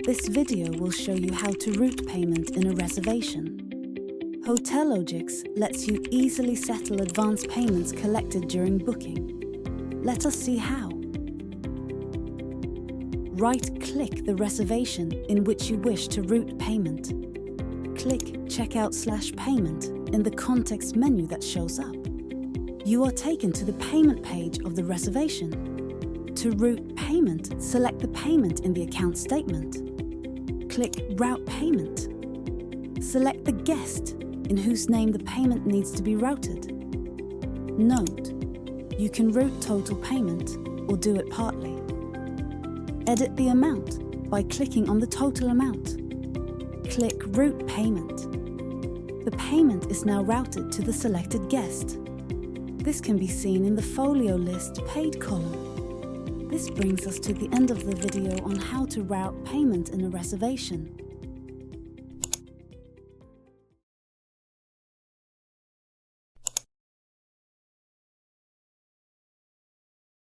This video will show you how to route payment in a reservation. Hotelogix lets you easily settle advance payments collected during booking. Let us see how. Right-click the reservation in which you wish to route payment. Click Checkout/Payment in the context menu that shows up. You are taken to the payment page of the reservation. To route payment, select the payment in the account statement. Click Route Payment. Select the guest in whose name the payment needs to be routed. Note, you can route total payment or do it partly. Edit the amount by clicking on the total amount. Click Route Payment. The payment is now routed to the selected guest. This can be seen in the Folio List Paid column. This brings us to the end of the video on how to route payment in a reservation.